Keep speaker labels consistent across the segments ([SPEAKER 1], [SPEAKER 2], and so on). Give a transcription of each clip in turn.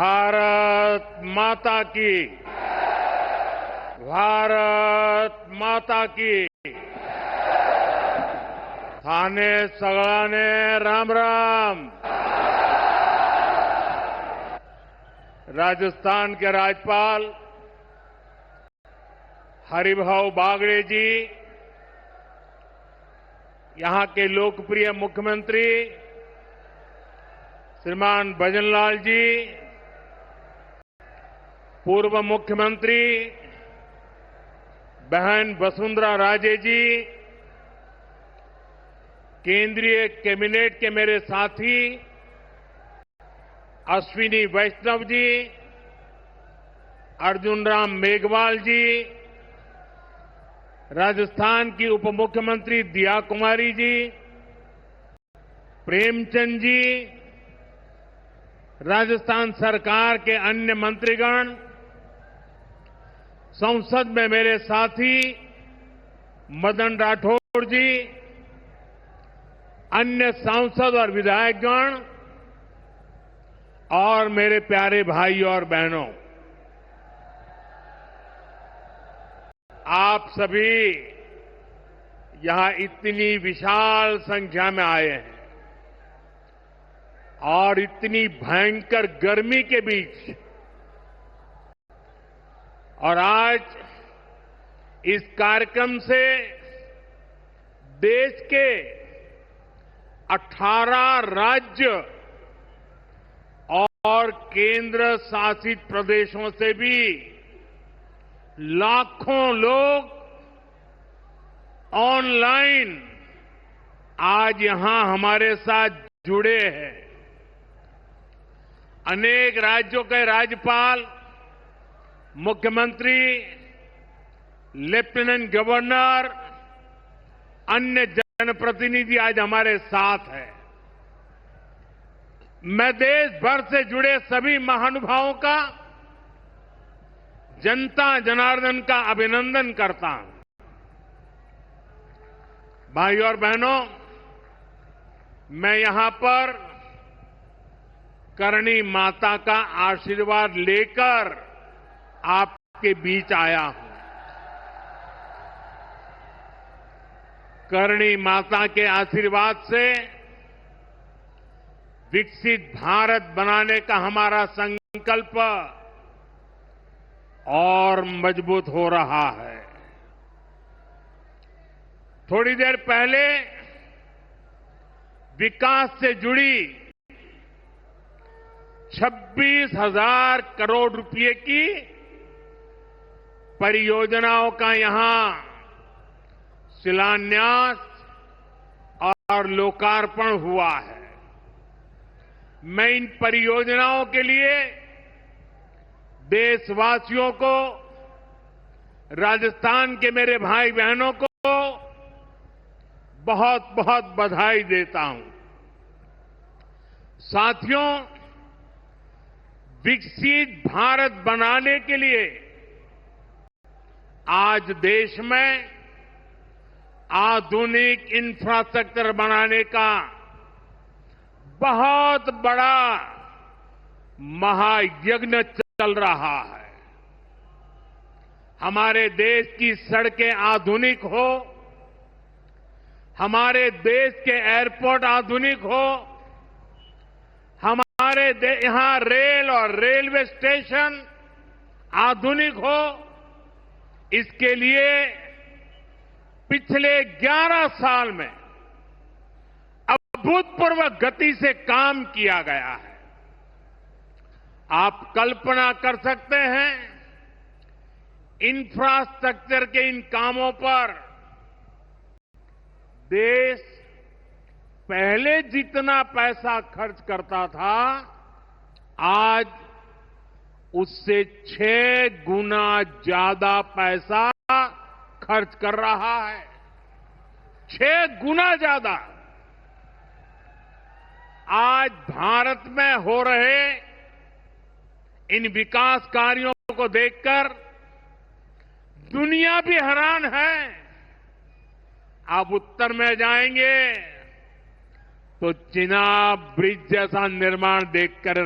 [SPEAKER 1] भारत माता की। भारत माता की। थाने सगळाने राम राम। राजस्थान के राज्यपाल हरिभाऊ बागड़े जी, यहां के लोकप्रिय मुख्यमंत्री श्रीमान भजनलाल जी, पूर्व मुख्यमंत्री बहन वसुंधरा राजे जी, केंद्रीय कैबिनेट के मेरे साथी अश्विनी वैष्णव जी, अर्जुन राम मेघवाल जी, राजस्थान की उप मुख्यमंत्री दिया कुमारी जी, प्रेमचंद जी, राजस्थान सरकार के अन्य मंत्रीगण, संसद में मेरे साथी मदन राठौड़ जी, अन्य सांसद और विधायकगण और मेरे प्यारे भाई और बहनों, आप सभी यहां इतनी विशाल संख्या में आए हैं और इतनी भयंकर गर्मी के बीच, और आज इस कार्यक्रम से देश के 18 राज्य और केंद्र शासित प्रदेशों से भी लाखों लोग ऑनलाइन आज यहां हमारे साथ जुड़े हैं। अनेक राज्यों के राज्यपाल, मुख्यमंत्री, लेफ्टिनेंट गवर्नर, अन्य जनप्रतिनिधि आज हमारे साथ हैं। मैं देश भर से जुड़े सभी महानुभावों का, जनता जनार्दन का अभिनंदन करता हूं। भाइयों और बहनों, मैं यहां पर करणी माता का आशीर्वाद लेकर आपके बीच आया हूं। करणी माता के आशीर्वाद से विकसित भारत बनाने का हमारा संकल्प और मजबूत हो रहा है। थोड़ी देर पहले विकास से जुड़ी 26,000 करोड़ रुपए की परियोजनाओं का यहां शिलान्यास और लोकार्पण हुआ है। मैं इन परियोजनाओं के लिए देशवासियों को, राजस्थान के मेरे भाई बहनों को बहुत बहुत बधाई देता हूं। साथियों, विकसित भारत बनाने के लिए आज देश में आधुनिक इंफ्रास्ट्रक्चर बनाने का बहुत बड़ा महायज्ञ चल रहा है। हमारे देश की सड़कें आधुनिक हो, हमारे देश के एयरपोर्ट आधुनिक हो, हमारे यहां रेल और रेलवे स्टेशन आधुनिक हो, इसके लिए पिछले 11 साल में अभूतपूर्व गति से काम किया गया है। आप कल्पना कर सकते हैं, इंफ्रास्ट्रक्चर के इन कामों पर देश पहले जितना पैसा खर्च करता था, आज उससे 6 गुना ज्यादा पैसा खर्च कर रहा है। 6 गुना ज्यादा। आज भारत में हो रहे इन विकास कार्यों को देखकर दुनिया भी हैरान है। आप उत्तर में जाएंगे तो चिनाब ब्रिज जैसा निर्माण देखकर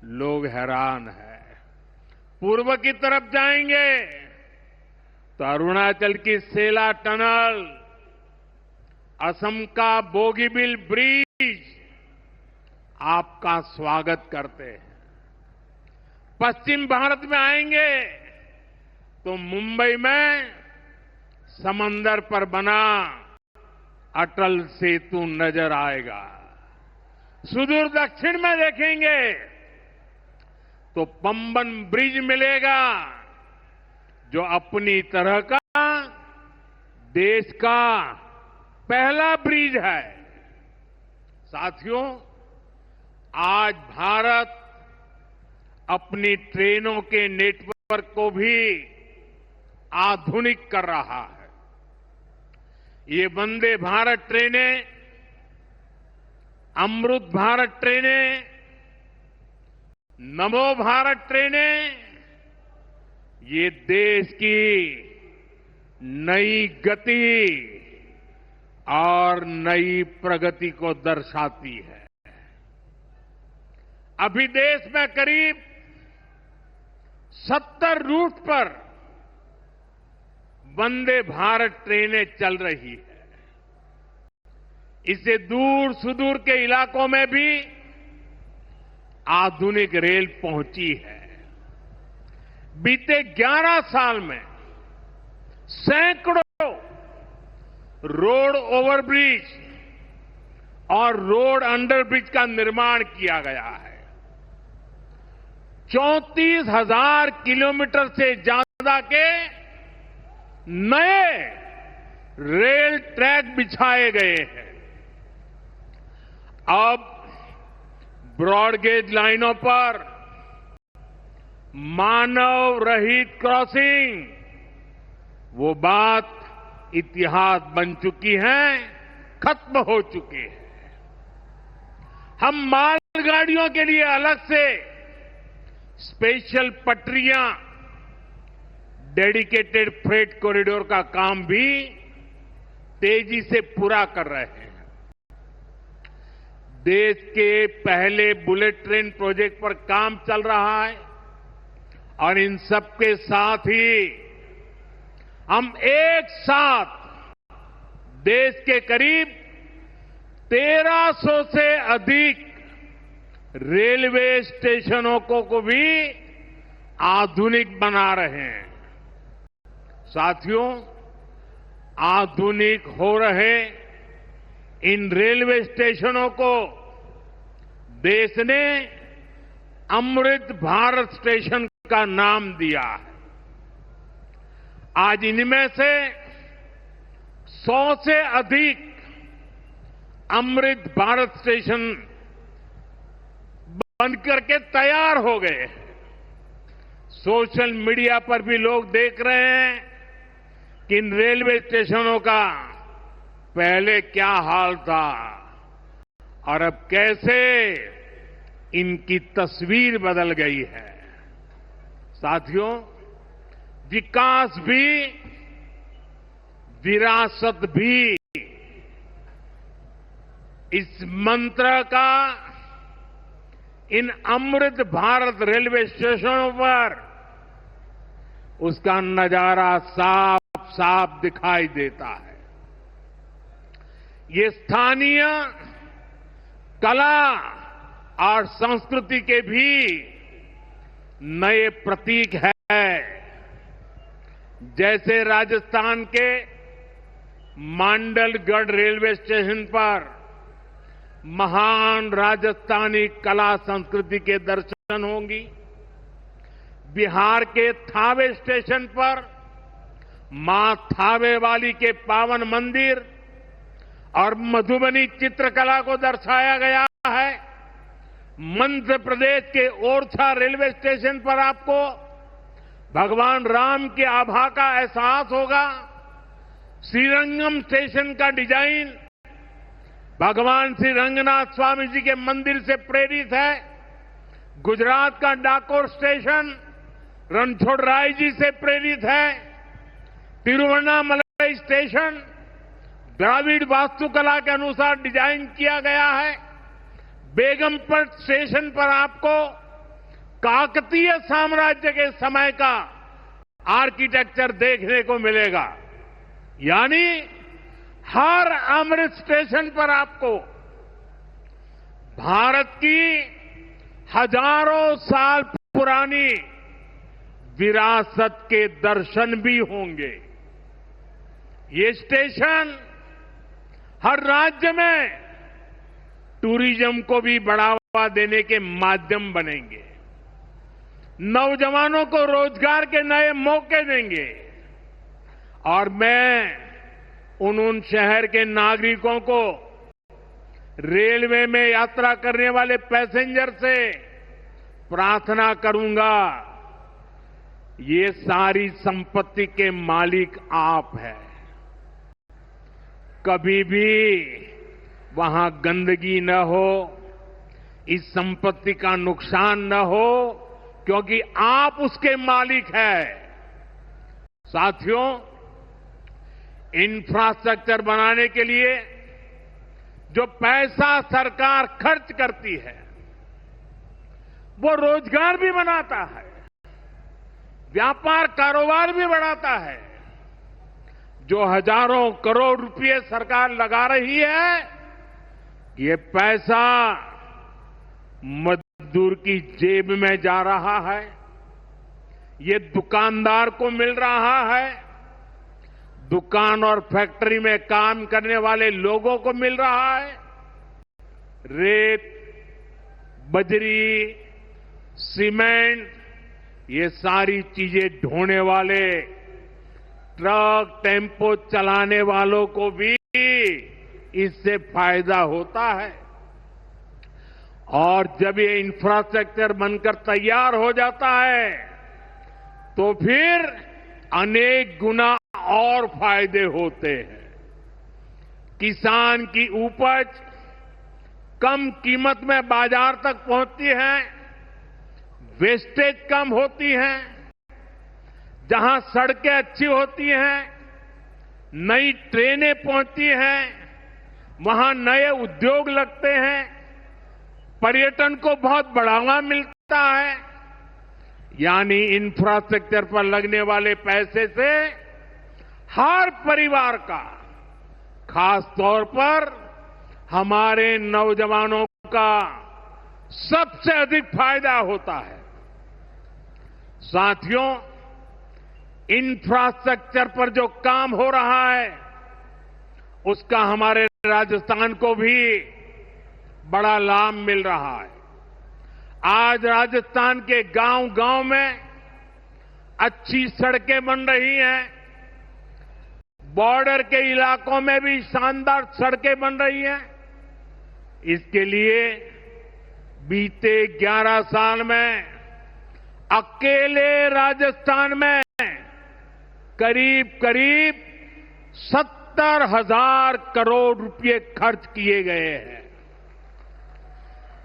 [SPEAKER 1] लोग हैरान हैं। पूर्व की तरफ जाएंगे तो अरुणाचल की सेला टनल, असम का बोगीबिल ब्रिज आपका स्वागत करते हैं। पश्चिम भारत में आएंगे तो मुंबई में समंदर पर बना अटल सेतु नजर आएगा। सुदूर दक्षिण में देखेंगे तो पंबन ब्रिज मिलेगा, जो अपनी तरह का देश का पहला ब्रिज है। साथियों, आज भारत अपनी ट्रेनों के नेटवर्क को भी आधुनिक कर रहा है। ये वंदे भारत ट्रेनें, अमृत भारत ट्रेनें, नमो भारत ट्रेनें, ये देश की नई गति और नई प्रगति को दर्शाती है। अभी देश में करीब 70 रूट पर वंदे भारत ट्रेनें चल रही है। इससे दूर सुदूर के इलाकों में भी आधुनिक रेल पहुंची है। बीते 11 साल में सैकड़ों रोड ओवरब्रिज और रोड अंडरब्रिज का निर्माण किया गया है। 34,000 किलोमीटर से ज्यादा के नए रेल ट्रैक बिछाए गए हैं। अब ब्रॉडगेज लाइनों पर मानव रहित क्रॉसिंग, वो बात इतिहास बन चुकी है, खत्म हो चुकी है। हम मालगाड़ियों के लिए अलग से स्पेशल पटरियां, डेडिकेटेड फ्रेट कॉरिडोर का काम भी तेजी से पूरा कर रहे हैं। देश के पहले बुलेट ट्रेन प्रोजेक्ट पर काम चल रहा है और इन सबके साथ ही हम एक साथ देश के करीब 1300 से अधिक रेलवे स्टेशनों को भी आधुनिक बना रहे हैं। साथियों, आधुनिक हो रहे इन रेलवे स्टेशनों को देश ने अमृत भारत स्टेशन का नाम दिया है। आज इनमें से 100 से अधिक अमृत भारत स्टेशन बनकर के तैयार हो गए। सोशल मीडिया पर भी लोग देख रहे हैं कि इन रेलवे स्टेशनों का पहले क्या हाल था और अब कैसे इनकी तस्वीर बदल गई है। साथियों, विकास भी, विरासत भी, इस मंत्र का इन अमृत भारत रेलवे स्टेशनों पर उसका नजारा साफ साफ दिखाई देता है। ये स्थानीय कला और संस्कृति के भी नए प्रतीक है। जैसे राजस्थान के मांडलगढ़ रेलवे स्टेशन पर महान राजस्थानी कला संस्कृति के दर्शन होंगी। बिहार के थावे स्टेशन पर मां थावे वाली के पावन मंदिर और मधुबनी चित्रकला को दर्शाया गया है। मध्य प्रदेश के ओरछा रेलवे स्टेशन पर आपको भगवान राम की आभा का एहसास होगा। श्रीरंगम स्टेशन का डिजाइन भगवान श्री रंगनाथ स्वामी जी के मंदिर से प्रेरित है। गुजरात का डाकोर स्टेशन रणछोड़राय जी से प्रेरित है। तिरुवन्नामलई स्टेशन द्राविड़ वास्तुकला के अनुसार डिजाइन किया गया है। बेगमपट स्टेशन पर आपको काकतीय साम्राज्य के समय का आर्किटेक्चर देखने को मिलेगा। यानी हर अमृत स्टेशन पर आपको भारत की हजारों साल पुरानी विरासत के दर्शन भी होंगे। ये स्टेशन हर राज्य में टूरिज्म को भी बढ़ावा देने के माध्यम बनेंगे, नौजवानों को रोजगार के नए मौके देंगे और मैं उन शहर के नागरिकों को, रेलवे में यात्रा करने वाले पैसेंजर से प्रार्थना करूंगा, ये सारी संपत्ति के मालिक आप हैं। कभी भी वहां गंदगी न हो, इस संपत्ति का नुकसान न हो, क्योंकि आप उसके मालिक हैं। साथियों, इंफ्रास्ट्रक्चर बनाने के लिए जो पैसा सरकार खर्च करती है, वो रोजगार भी बनाता है, व्यापार कारोबार भी बढ़ाता है। जो हजारों करोड़ रुपए सरकार लगा रही है, ये पैसा मजदूर की जेब में जा रहा है, ये दुकानदार को मिल रहा है, दुकान और फैक्ट्री में काम करने वाले लोगों को मिल रहा है। रेत, बजरी, सीमेंट, ये सारी चीजें ढोने वाले ट्रक, टेम्पो चलाने वालों को भी इससे फायदा होता है। और जब ये इंफ्रास्ट्रक्चर बनकर तैयार हो जाता है, तो फिर अनेक गुना और फायदे होते हैं। किसान की उपज कम कीमत में बाजार तक पहुंचती है, वेस्टेज कम होती है, जहां सड़कें अच्छी होती हैं, नई ट्रेनें पहुंचती हैं, वहां नए उद्योग लगते हैं, पर्यटन को बहुत बढ़ावा मिलता है। यानी इंफ्रास्ट्रक्चर पर लगने वाले पैसे से हर परिवार का, खास तौर पर हमारे नौजवानों का सबसे अधिक फायदा होता है। साथियों, इंफ्रास्ट्रक्चर पर जो काम हो रहा है, उसका हमारे राजस्थान को भी बड़ा लाभ मिल रहा है। आज राजस्थान के गांव-गांव में अच्छी सड़कें बन रही हैं, बॉर्डर के इलाकों में भी शानदार सड़कें बन रही हैं। इसके लिए बीते 11 साल में अकेले राजस्थान में करीब 70,000 करोड़ रुपए खर्च किए गए हैं।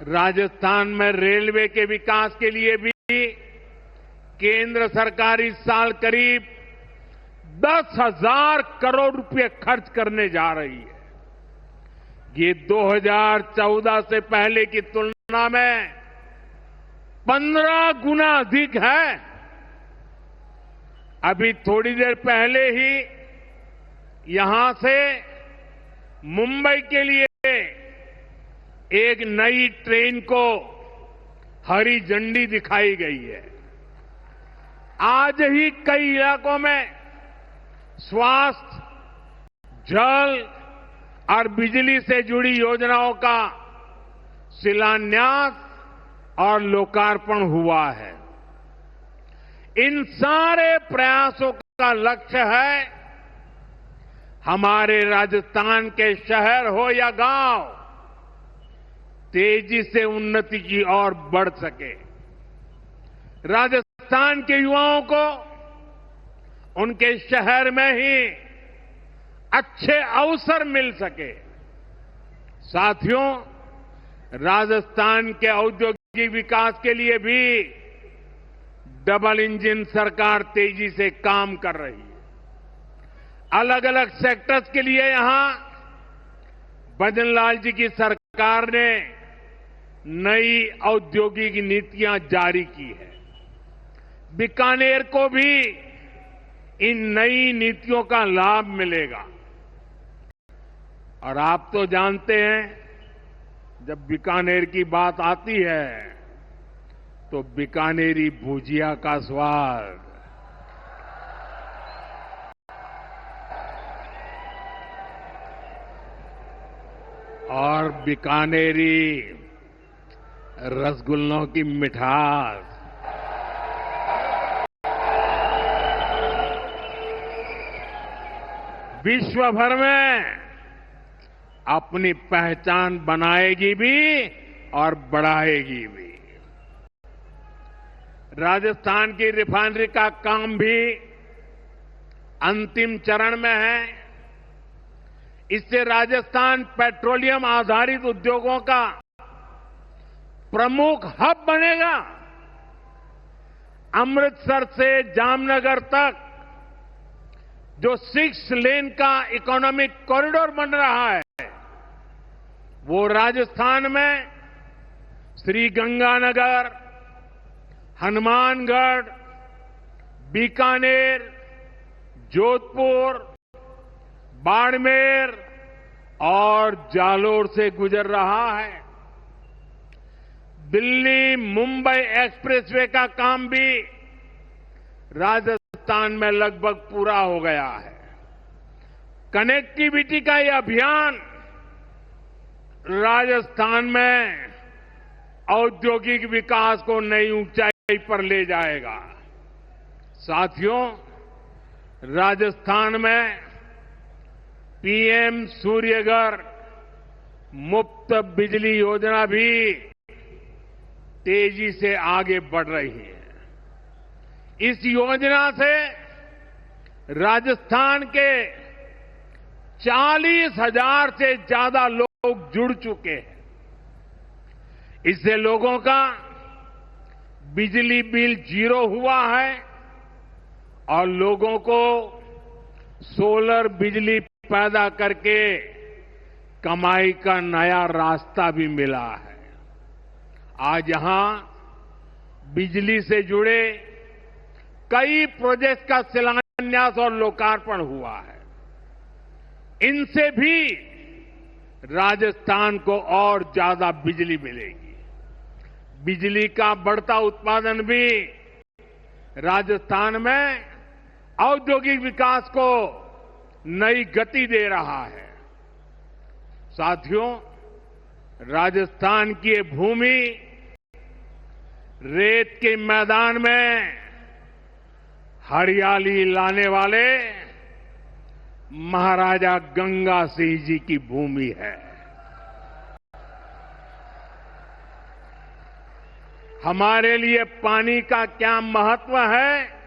[SPEAKER 1] राजस्थान में रेलवे के विकास के लिए भी केंद्र सरकार इस साल करीब 10,000 करोड़ रुपए खर्च करने जा रही है। ये 2014 से पहले की तुलना में 15 गुना अधिक है। अभी थोड़ी देर पहले ही यहां से मुंबई के लिए एक नई ट्रेन को हरी झंडी दिखाई गई है। आज ही कई इलाकों में स्वास्थ्य, जल और बिजली से जुड़ी योजनाओं का शिलान्यास और लोकार्पण हुआ है। इन सारे प्रयासों का लक्ष्य है हमारे राजस्थान के शहर हो या गांव तेजी से उन्नति की ओर बढ़ सके, राजस्थान के युवाओं को उनके शहर में ही अच्छे अवसर मिल सके। साथियों, राजस्थान के औद्योगिक विकास के लिए भी डबल इंजन सरकार तेजी से काम कर रही है। अलग अलग सेक्टर्स के लिए यहां भजनलाल जी की सरकार ने नई औद्योगिक नीतियां जारी की है। बीकानेर को भी इन नई नीतियों का लाभ मिलेगा। और आप तो जानते हैं, जब बीकानेर की बात आती है तो बीकानेरी भुजिया का स्वाद, और बीकानेरी रसगुल्लों की मिठास, विश्व भर में अपनी पहचान बनाएगी भी और बढ़ाएगी भी। राजस्थान की रिफाइनरी का काम भी अंतिम चरण में है। इससे राजस्थान पेट्रोलियम आधारित उद्योगों का प्रमुख हब बनेगा। अमृतसर से जामनगर तक जो 6 लेन का इकोनॉमिक कॉरिडोर बन रहा है, वो राजस्थान में श्रीगंगानगर, हनुमानगढ़, बीकानेर, जोधपुर, बाड़मेर और जालोर से गुजर रहा है। दिल्ली मुंबई एक्सप्रेसवे का काम भी राजस्थान में लगभग पूरा हो गया है। कनेक्टिविटी का यह अभियान राजस्थान में औद्योगिक विकास को नई ऊंचाई पर ले जाएगा। साथियों, राजस्थान में पीएम सूर्यघर मुफ्त बिजली योजना भी तेजी से आगे बढ़ रही है। इस योजना से राजस्थान के 40,000 से ज्यादा लोग जुड़ चुके हैं। इससे लोगों का बिजली बिल 0 हुआ है और लोगों को सोलर बिजली पैदा करके कमाई का नया रास्ता भी मिला है। आज यहां बिजली से जुड़े कई प्रोजेक्ट का शिलान्यास और लोकार्पण हुआ है। इनसे भी राजस्थान को और ज्यादा बिजली मिलेगी। बिजली का बढ़ता उत्पादन भी राजस्थान में औद्योगिक विकास को नई गति दे रहा है। साथियों, राजस्थान की ये भूमि रेत के मैदान में हरियाली लाने वाले महाराजा गंगा सिंह जी की भूमि है। हमारे लिए पानी का क्या महत्व है,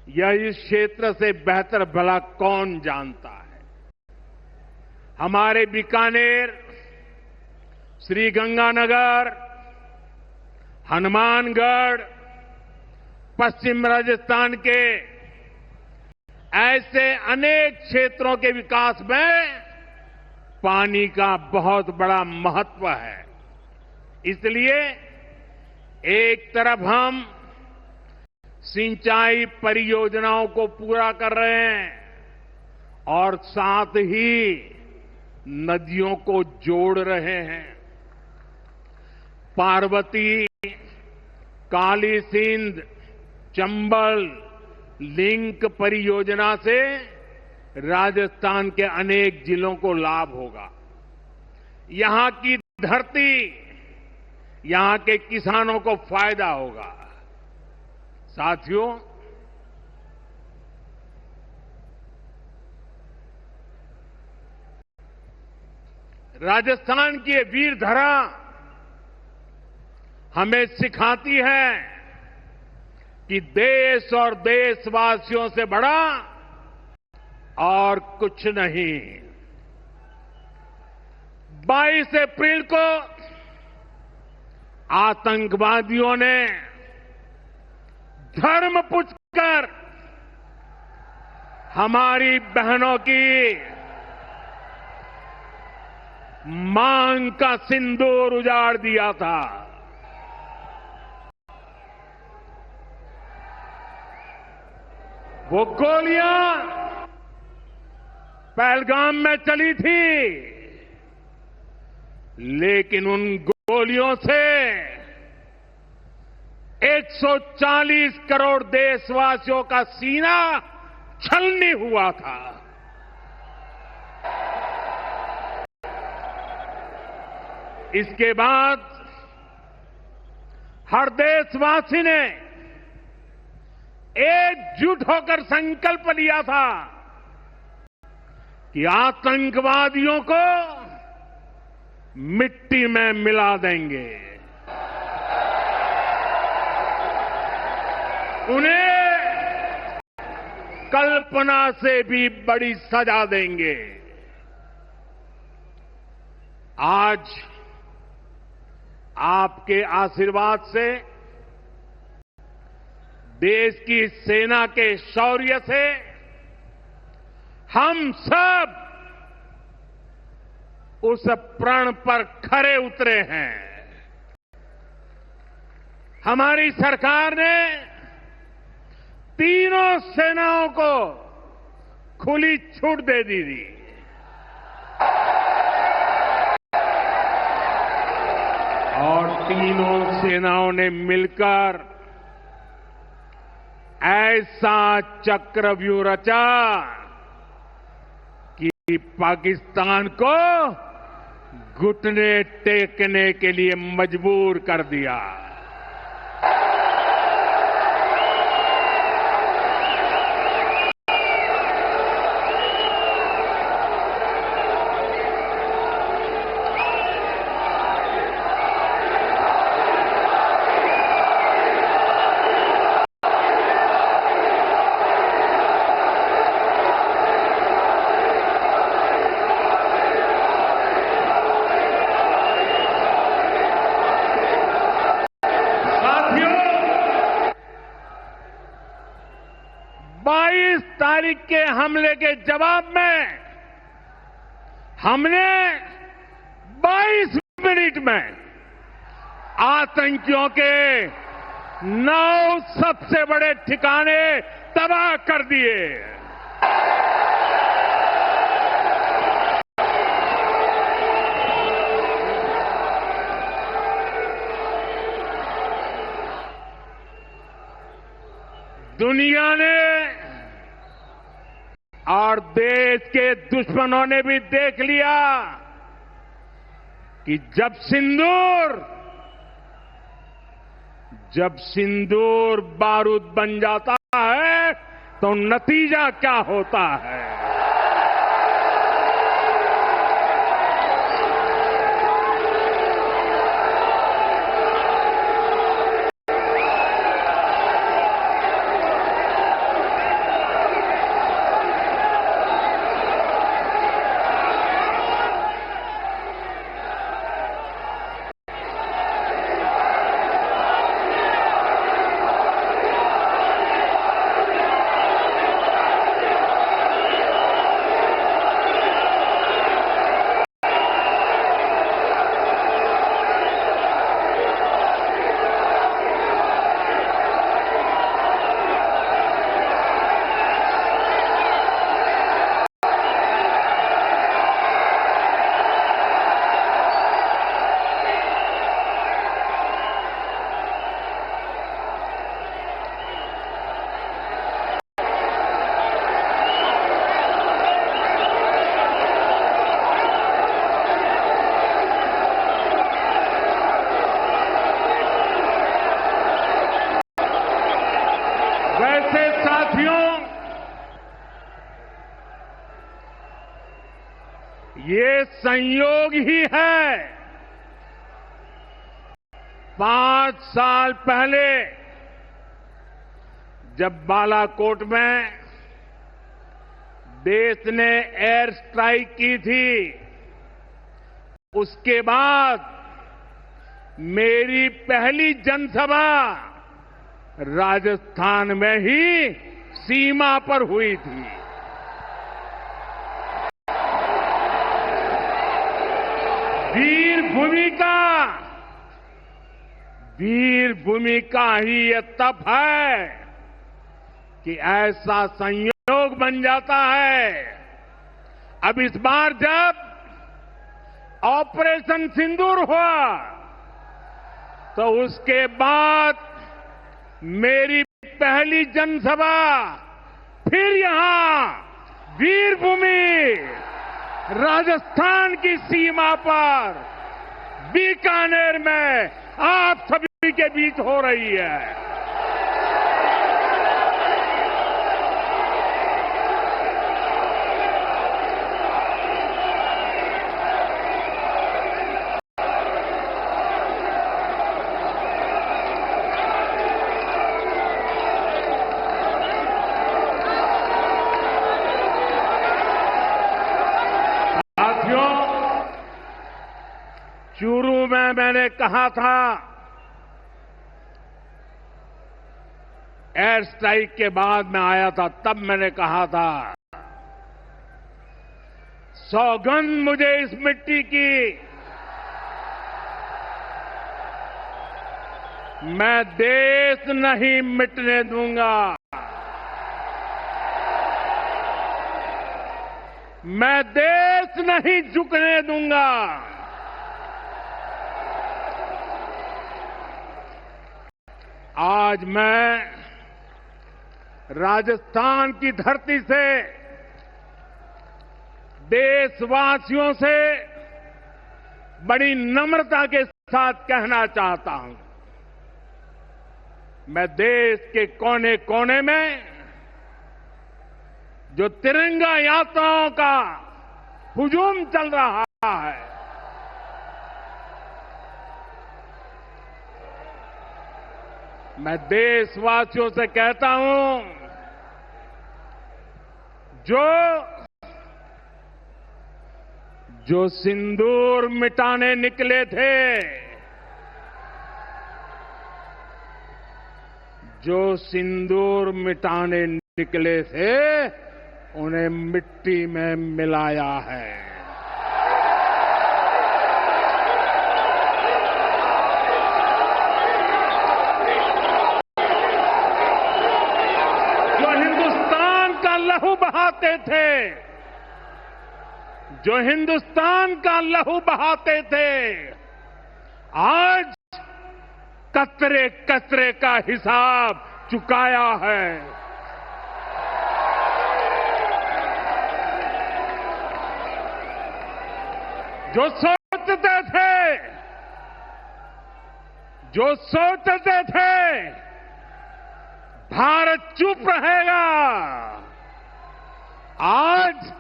[SPEAKER 1] यह इस क्षेत्र से बेहतर भला कौन जानता है। हमारे बीकानेर, श्रीगंगानगर, हनुमानगढ़, पश्चिम राजस्थान के ऐसे अनेक क्षेत्रों के विकास में पानी का बहुत बड़ा महत्व है। इसलिए एक तरफ हम सिंचाई परियोजनाओं को पूरा कर रहे हैं और साथ ही नदियों को जोड़ रहे हैं। पार्वती, काली सिंध, चंबल लिंक परियोजना से राजस्थान के अनेक जिलों को लाभ होगा। यहां की धरती, यहां के किसानों को फायदा होगा। साथियों, राजस्थान की ये वीर धरा हमें सिखाती है कि देश और देशवासियों से बड़ा और कुछ नहीं। 22 अप्रैल को आतंकवादियों ने धर्म पूछकर हमारी बहनों की मांग का सिंदूर उजाड़ दिया था। वो गोलियां पहलगाम में चली थी, लेकिन उन गोलियों से 140 करोड़ देशवासियों का सीना छलनी हुआ था। इसके बाद हर देशवासी ने एकजुट होकर संकल्प लिया था कि आतंकवादियों को मिट्टी में मिला देंगे, उन्हें कल्पना से भी बड़ी सजा देंगे। आज आपके आशीर्वाद से, देश की सेना के शौर्य से हम सब उस प्रण पर खरे उतरे हैं। हमारी सरकार ने तीनों सेनाओं को खुली छूट दे दी थी। और तीनों सेनाओं ने मिलकर ऐसा चक्रव्यूह रचा कि पाकिस्तान को घुटने टेकने के लिए मजबूर कर दिया। तारीख के हमले के जवाब में हमने 22 मिनट में आतंकियों के 9 सबसे बड़े ठिकाने तबाह कर दिए। दुनिया ने और देश के दुश्मनों ने भी देख लिया कि जब सिंदूर बारूद बन जाता है तो नतीजा क्या होता है। वैसे साथियों, ये संयोग ही है 5 साल पहले जब बालाकोट में देश ने एयर स्ट्राइक की थी, उसके बाद मेरी पहली जनसभा राजस्थान में ही सीमा पर हुई थी। वीर भूमिका ही ये तप है कि ऐसा संयोग बन जाता है। अब इस बार जब ऑपरेशन सिंदूर हुआ तो उसके बाद मेरी पहली जनसभा फिर यहां वीरभूमि राजस्थान की सीमा पर बीकानेर में आप सभी के बीच हो रही है। चूरू में मैंने कहा था, एयर स्ट्राइक के बाद मैं आया था, तब मैंने कहा था, सौगंध मुझे इस मिट्टी की, मैं देश नहीं मिटने दूंगा, मैं देश नहीं झुकने दूंगा। आज मैं राजस्थान की धरती से देशवासियों से बड़ी नम्रता के साथ कहना चाहता हूं, मैं देश के कोने कोने में जो तिरंगा यात्राओं का हुजूम चल रहा है, मैं देशवासियों से कहता हूं, जो सिंदूर मिटाने निकले थे, जो सिंदूर मिटाने निकले थे, उन्हें मिट्टी में मिलाया है। लहू बहाते थे, जो हिंदुस्तान का लहू बहाते थे, आज कतरे कतरे का हिसाब चुकाया है। जो सोचते थे भारत चुप रहेगा, आज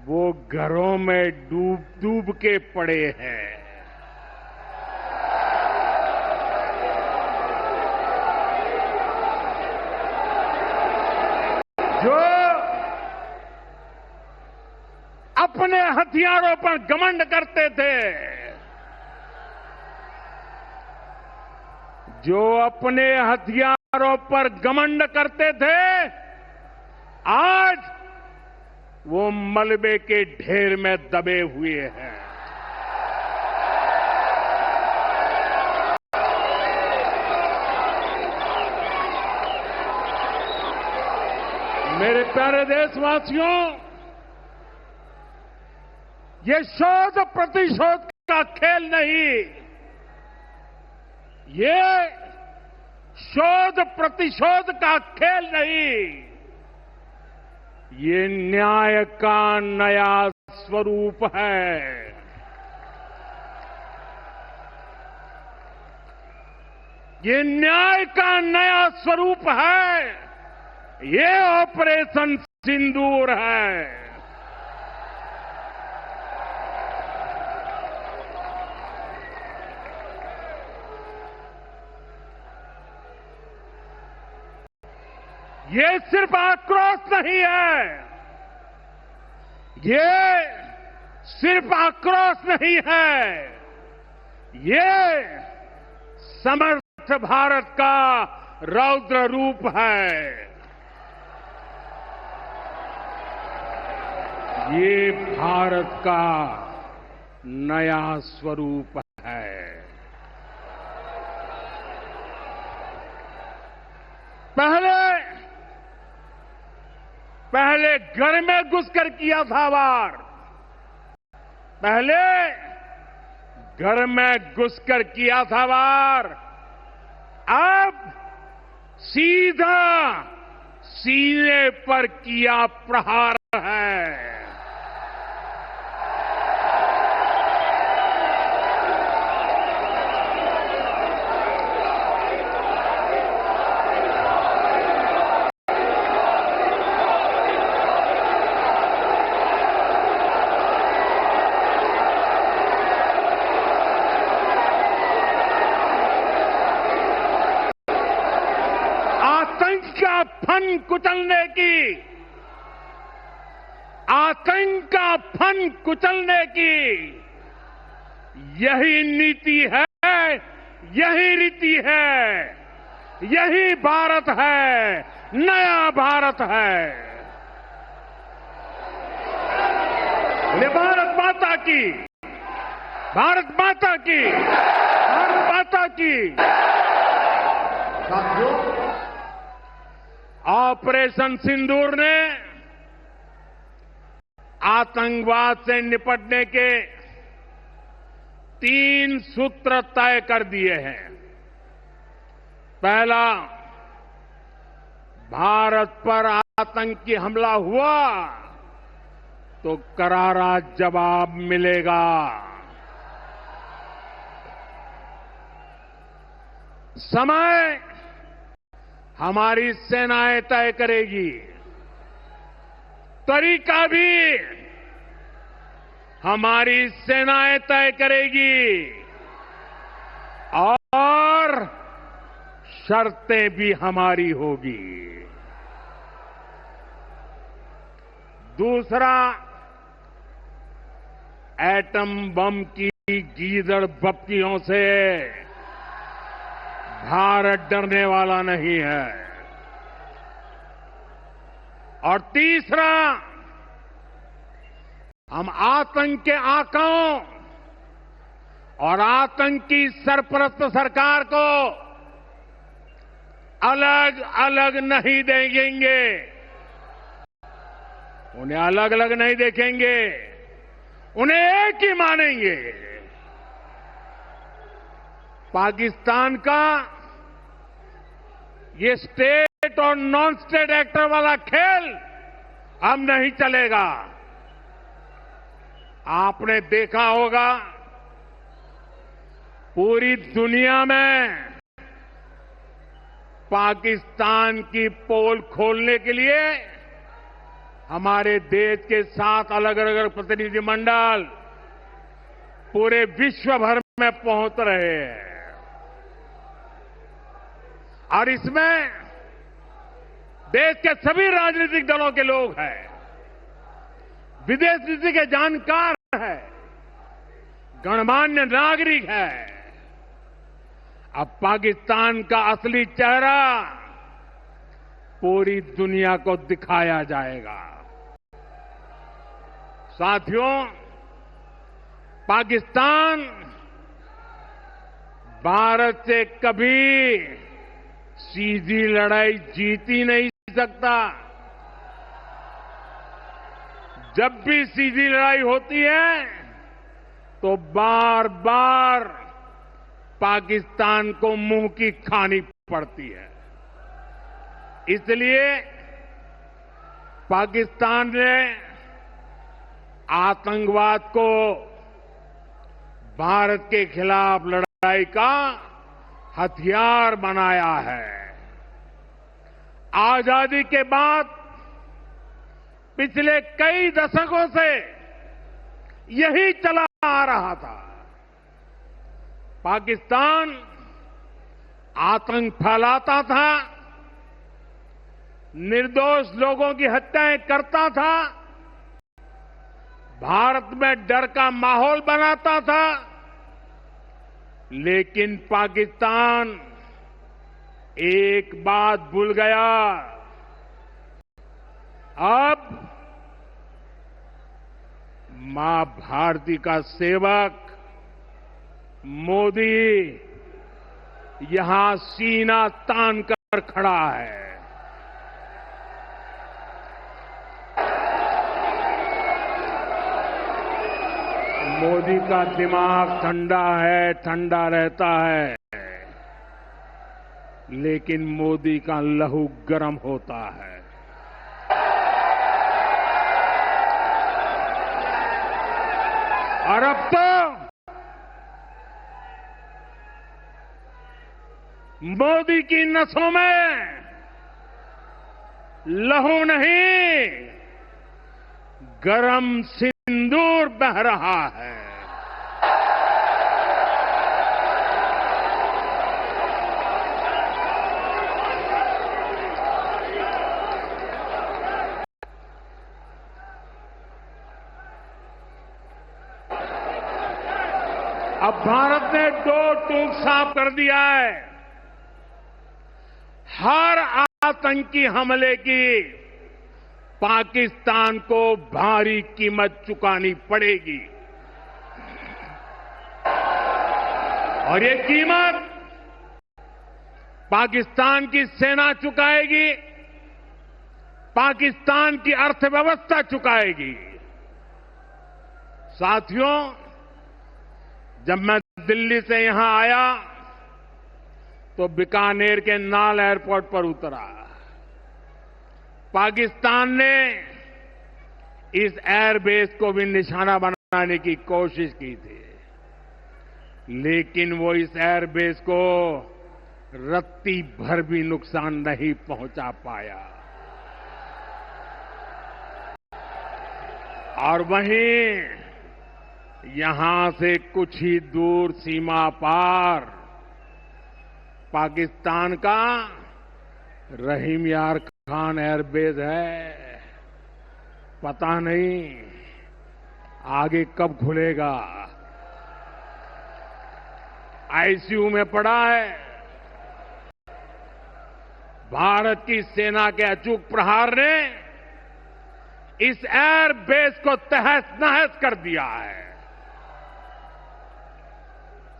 [SPEAKER 1] वो घरों में डूब के पड़े हैं। जो अपने हथियारों पर घमंड करते थे, जो अपने हथियारों पर घमंड करते थे, आज वो मलबे के ढेर में दबे हुए हैं। मेरे प्यारे देशवासियों, ये शोध प्रतिशोध का खेल नहीं, ये शोध प्रतिशोध का खेल नहीं, ये न्याय का नया स्वरूप है। ये न्याय का नया स्वरूप है। ये ऑपरेशन सिंदूर है। ये सिर्फ आक्रोश नहीं है, ये सिर्फ आक्रोश नहीं है, ये समर्थ भारत का रौद्र रूप है। ये भारत का नया स्वरूप है। पहले घर में घुसकर किया था वार, पहले घर में घुसकर किया था वार, अब सीधा सीने पर किया प्रहार है। आतंक का फन कुचलने की यही नीति है, यही रीति है, यही भारत है, नया भारत है। ये भारत माता की, भारत माता की, भारत माता की। साथियों, ऑपरेशन सिंदूर ने आतंकवाद से निपटने के 3 सूत्र तय कर दिए हैं। पहला, भारत पर आतंकी हमला हुआ तो करारा जवाब मिलेगा। समय हमारी सेनाएं तय करेगी, तरीका भी हमारी सेनाएं तय करेगी और शर्तें भी हमारी होगी। दूसरा, एटम बम की गीदड़ बप्तियों से भारत डरने वाला नहीं है। और तीसरा, हम आतंक के आकाओं और आतंकी सरपरस्त सरकार को अलग अलग नहीं देखेंगे, उन्हें अलग अलग नहीं देखेंगे, उन्हें एक ही मानेंगे। पाकिस्तान का ये स्टेट और नॉन स्टेट एक्टर वाला खेल अब नहीं चलेगा। आपने देखा होगा, पूरी दुनिया में पाकिस्तान की पोल खोलने के लिए हमारे देश के 7 अलग अलग प्रतिनिधिमंडल पूरे विश्व भर में पहुंच रहे हैं। और इसमें देश के सभी राजनीतिक दलों के लोग हैं, विदेश नीति के जानकार हैं, गणमान्य नागरिक हैं। अब पाकिस्तान का असली चेहरा पूरी दुनिया को दिखाया जाएगा। साथियों, पाकिस्तान भारत से कभी सीधी लड़ाई जीत ही नहीं सकता। जब भी सीधी लड़ाई होती है तो बार बार पाकिस्तान को मुंह की खानी पड़ती है। इसलिए पाकिस्तान ने आतंकवाद को भारत के खिलाफ लड़ाई का हथियार बनाया है। आजादी के बाद पिछले कई दशकों से यही चला आ रहा था। पाकिस्तान आतंक फैलाता था, निर्दोष लोगों की हत्याएं करता था, भारत में डर का माहौल बनाता था। लेकिन पाकिस्तान एक बात भूल गया, अब मां भारती का सेवक मोदी यहां सीना तान कर खड़ा है। मोदी का दिमाग ठंडा है, ठंडा रहता है, लेकिन मोदी का लहू गर्म होता है। और अब तो मोदी की नसों में लहू नहीं, गरम सिंदूर बह रहा है। अब भारत ने दो टूक साफ कर दिया है। हर आतंकी हमले की पाकिस्तान को भारी कीमत चुकानी पड़ेगी और ये कीमत पाकिस्तान की सेना चुकाएगी, पाकिस्तान की अर्थव्यवस्था चुकाएगी। साथियों, जब मैं दिल्ली से यहां आया तो बीकानेर के नाल एयरपोर्ट पर उतरा। पाकिस्तान ने इस एयरबेस को भी निशाना बनाने की कोशिश की थी, लेकिन वो इस एयरबेस को रत्ती भर भी नुकसान नहीं पहुंचा पाया। और वहीं यहां से कुछ ही दूर सीमा पार पाकिस्तान का रहीम यार खान एयरबेस है। पता नहीं आगे कब खुलेगा। आईसीयू में पड़ा है। भारत की सेना के अचूक प्रहार ने इस एयरबेस को तहस नहस कर दिया है।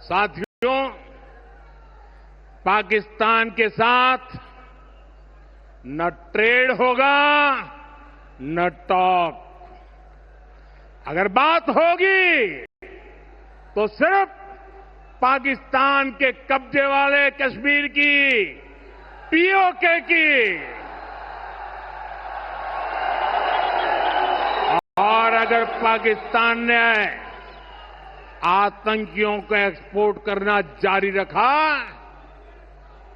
[SPEAKER 1] साथियों, पाकिस्तान के साथ न ट्रेड होगा न टॉक। अगर बात होगी तो सिर्फ पाकिस्तान के कब्जे वाले कश्मीर की, पीओके की। और अगर पाकिस्तान ने आतंकियों को एक्सपोर्ट करना जारी रखा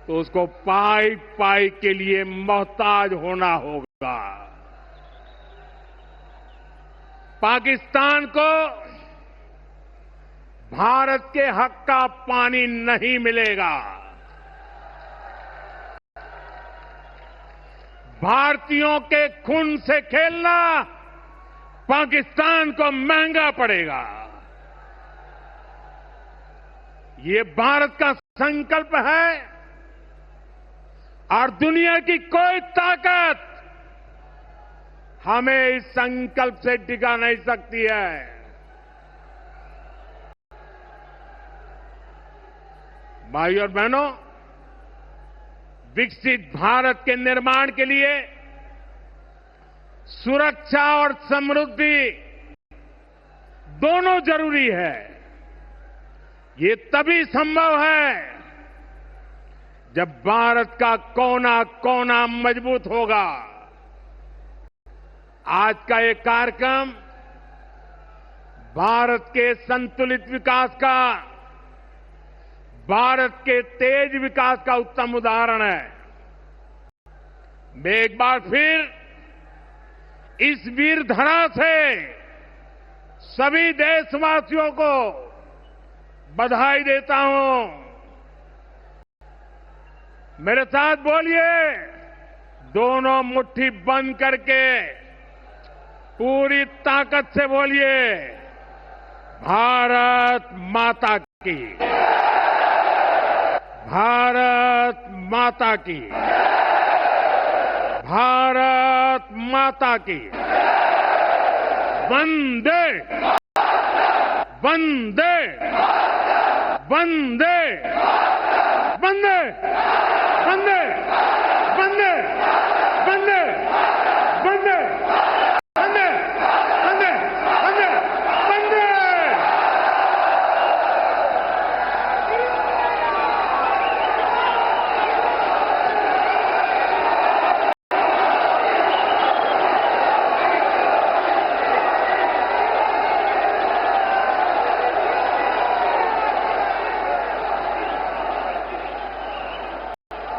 [SPEAKER 1] तो उसको पाई पाई के लिए मोहताज होना होगा। पाकिस्तान को भारत के हक का पानी नहीं मिलेगा। भारतीयों के खून से खेलना पाकिस्तान को महंगा पड़ेगा। ये भारत का संकल्प है और दुनिया की कोई ताकत हमें इस संकल्प से टिका नहीं सकती है। भाइयों और बहनों, विकसित भारत के निर्माण के लिए सुरक्षा और समृद्धि दोनों जरूरी है। ये तभी संभव है जब भारत का कोना कोना मजबूत होगा। आज का ये कार्यक्रम भारत के संतुलित विकास का, भारत के तेज विकास का उत्तम उदाहरण है। मैं एक बार फिर इस वीर धरा से सभी देशवासियों को बधाई देता हूं। मेरे साथ बोलिए, दोनों मुट्ठी बंद करके पूरी ताकत से बोलिए, भारत माता की, भारत माता की, भारत माता की, वंदे वंदे वंदे वंदे